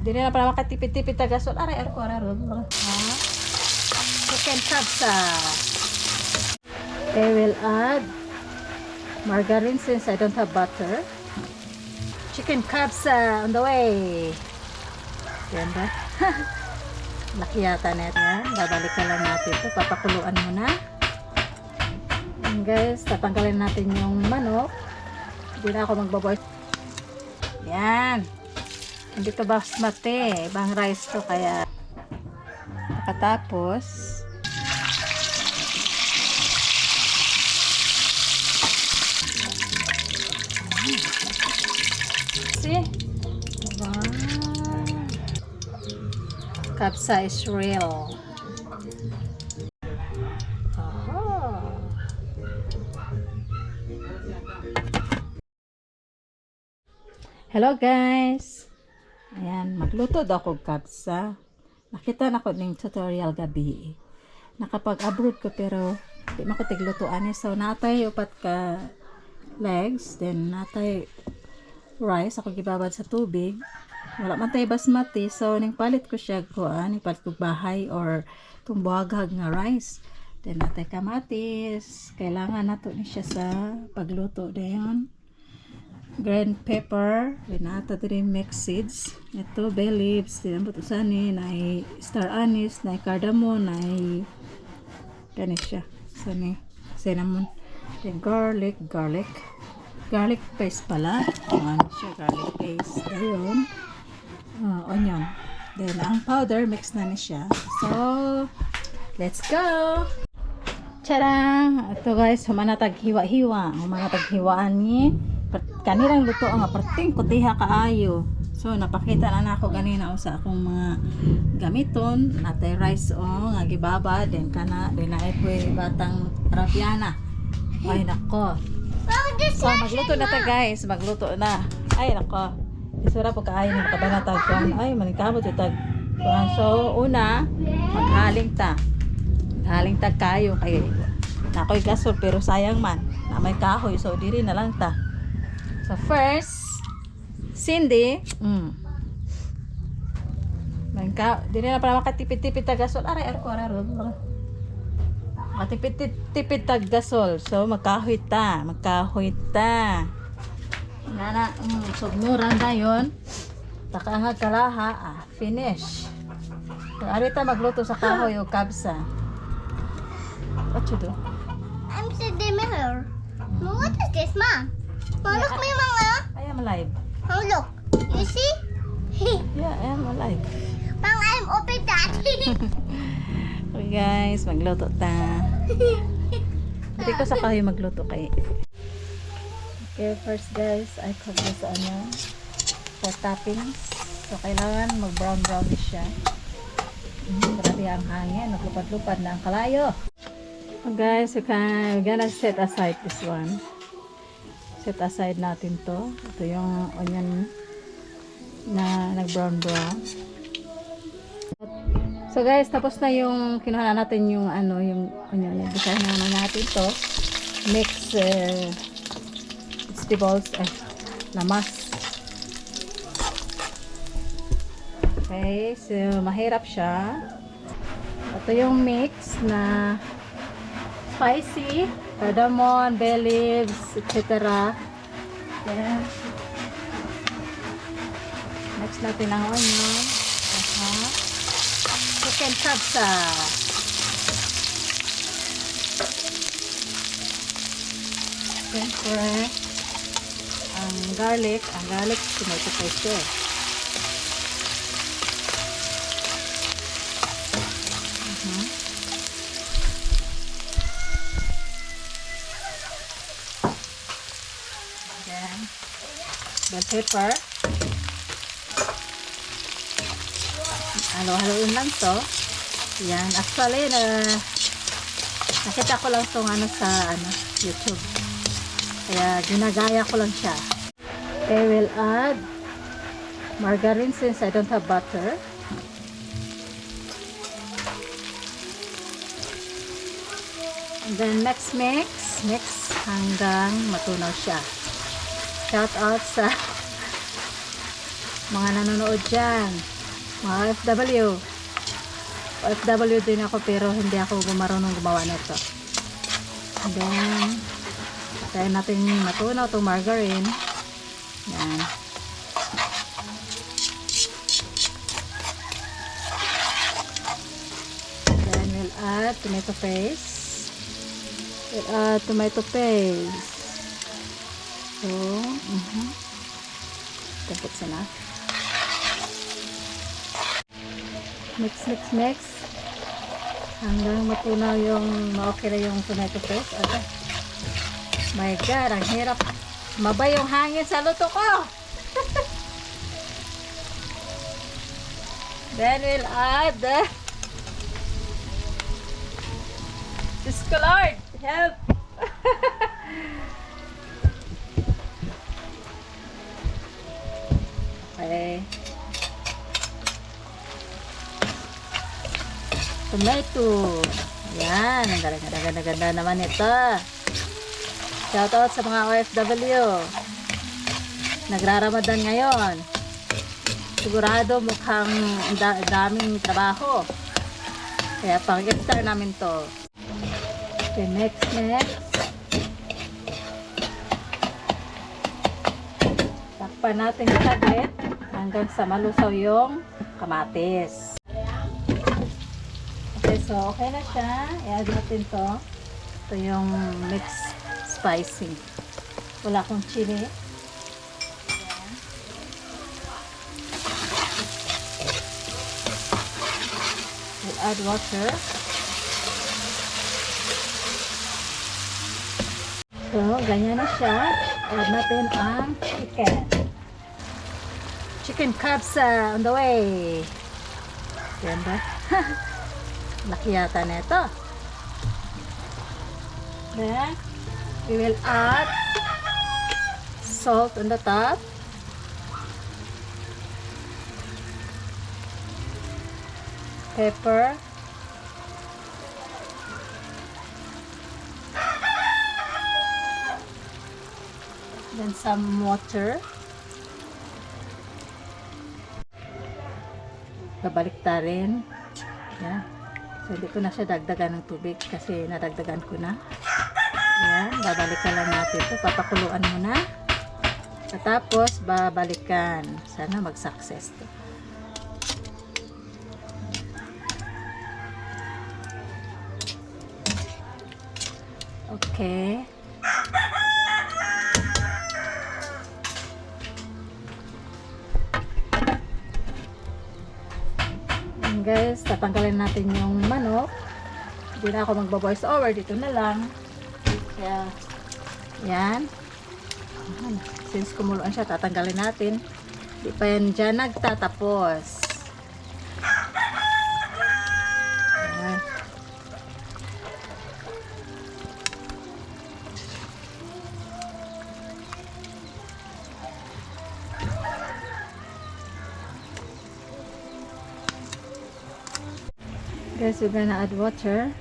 Dili na para makatipid-tipid ta gasol. Aray, arko, araro. Ha? Chicken kapsa. I will add margarine since I don't have butter. Chicken kapsa on the way. Yan ba? Laki yata na yan. Babalikan lang natin ito. Papakuluan muna. And guys, tatanggalin natin yung manok. Hindi na ako magbaboy. Yan. Hindi to basmati. Ibang rice to kaya. Pagkatapos, see? Wow. Kapsa is real. Hello guys. Ayan, magluto daw ko kapsa. Nakita na ko ng tutorial gabi. Nakapag-abroad ko pero di makutiglutoan niya. So natay upat ka legs, then natay rice ako gibabad sa tubig. Wala man tayo basmati, so ning palit ko siya kuan, palit ko bahay or tumbuhaghag nga rice. Then natay kamatis, kailangan nato ni siya sa pagluto dayon. Green pepper, nata diri mixed seeds. Ito bay leaves, tinambot usani, nay star anise, nay cardamom, nay kani siya. Sani cinnamon, then garlic paste pala. Ano siya, garlic paste. Ayun. Onion. Then ang powder mix na ni siya. So let's go. Charang! Ito guys, humanatag hiwa-hiwa. Humanatag hiwaan ni kanilang luto nga perting kutiha kaayo. So napakita na nako ganina sa akong mga gamiton. Natay rice nga gibaba, then kana din na ipoy batang rapiana. Ay nako. So magluto na ta guys, magluto na. Ay nako. Isura po kaayo ni makabanatag kan. Ay manikabot itag. So una, maghaling ta. Haling tag kayo kay nakoy gasol pero sayang man na may kahoy, so diri na lang ta. So first Cindy diri na para makatipid-tipid tag gasol. Aray, arko, araro. Makatipid-tipid tag gasol, so magkahoy ta nana. Sugnuran dayon takangag kalaha. Finish. So arita magluto sa kahoy o kabsa. What you do? I'm sitting here. What is this, Mom? Oh, look, me, Mama. I am alive. Oh, look. You see? Yeah, I am alive. Mom, I'm open that. Okay guys, magluto ta. Hindi ko sa kahoy magluto kay. Okay, first guys, I cook this for toppings. So kailangan mag-brown siya. Grabe ang hangin, naglupad-lupad na ang kalayo. Guys, we're gonna set aside this one. Set aside natin to. Ito yung onion na nag-brown. So guys, tapos na yung kinuha natin yung yung onion. Nagbisahin na natin to. Mix vegetables, lamas. Okay, so mahirap siya. Ito yung mix na spicy, cardamom, bay leaves, etc. Yan. Next natin ang onion. Chicken kapsa. Siyempre, ang garlic, tomato paste siya. Bell pepper. Halo-haloin lang to. Yan. Actually, nakita ko lang itong sa YouTube. Kaya ginagaya ko lang siya. I will add margarine since I don't have butter. And then mix hanggang matunaw siya. Shout out sa mga nanonood dyan, mga OFW. OFW din ako pero hindi ako marunong gumawa nito. And then, tayo natin matunaw itong margarine. Yan. Then, we'll add tomato paste. We'll add tomato paste. So, I think it's enough. Mix, mix, mix. Hanggang matunaw yung ma-okay na yung tomato paste. Okay. My God, ang hirap. Mabay yung hangin sa luto ko. Then we'll add the Discolard. Help. Okay. Tomato. Yan. Ang ganda naman ito. Shoutout sa mga OFW. Nagraramadan ngayon. Sigurado mukhang daming trabaho. Kaya pang-iftar namin to. Okay, next. Takpan natin saglit hanggang sa malusaw yung kamatis. Okay, so okay na siya. I-add natin to. Ito yung mixed spicy. Wala akong chili. Ayan. We'll add water. So, ganyan na siya. Add natin ang chicken. Chicken kabsa on the way. Ganda. Laki yata na ito. Then, we will add salt on the top. Pepper. Then some water. Babalik ta rin. Yan. So, hindi ko na siya dagdagan ng tubig kasi nadagdagan ko na. Yan. Babalikan lang natin ito. Papakuluan muna. Tapos, babalikan. Sana mag-success to. Okay. Guys, tatanggalin natin yung manok. Hindi na ako magbo-voice over, dito na lang. Kaya yan. Since kumuloan siya, tatanggalin natin. Di pa yan dyan nagtatapos. Yan. Guys, we're gonna add water.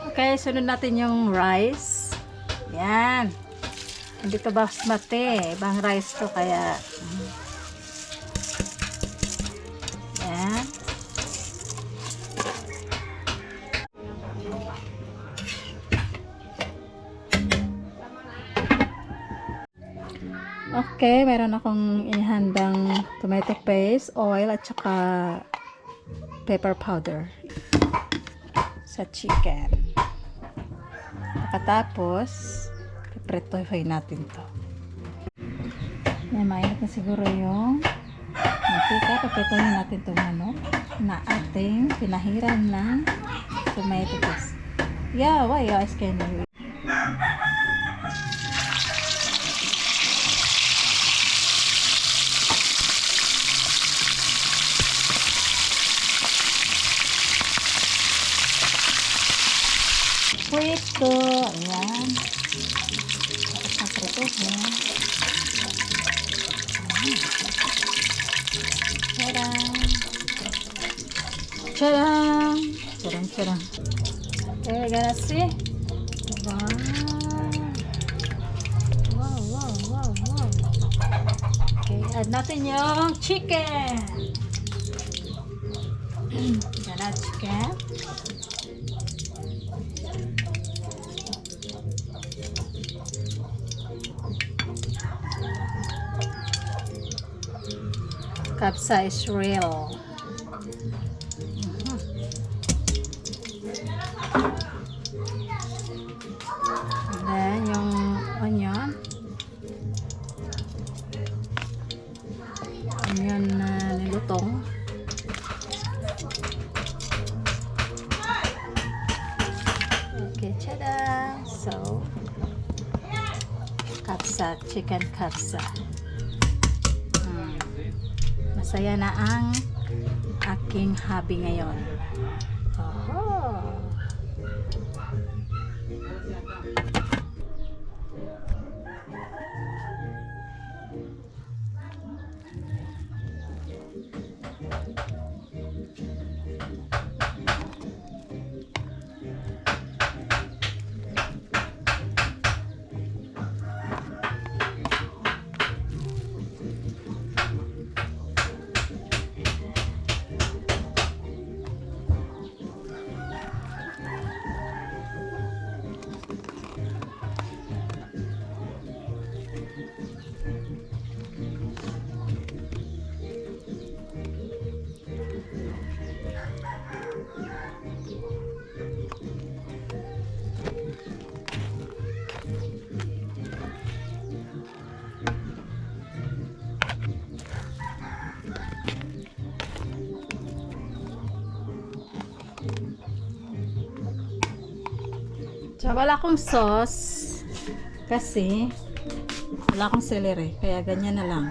Okay, sunod natin yung rice. Yan. Hindi to basmati. Ibang rice to kaya. Yan. Okay, meron akong inihandang tomato paste, oil, at saka pepper powder sa chicken. Pagkatapos, pipretohin natin to. Yan, mainit na siguro yung mantika. Pipretohin natin itong manok na ating pinahiran ng tomato paste. Yeah, why you guys can do it? Prito. Ayan. Tapos ang prito. Ayan. Tadang! Tadang! Okay, gonna see? Wow! Add natin yung chicken. Yan na chicken. Kapsa is real. And then yung onion. Onion na nilutong. Okay, tada! So, kapsa, chicken kapsa. Masaya na ang aking hobby ngayon. Oho! So, wala akong sauce kasi wala akong celery, kaya ganyan na lang.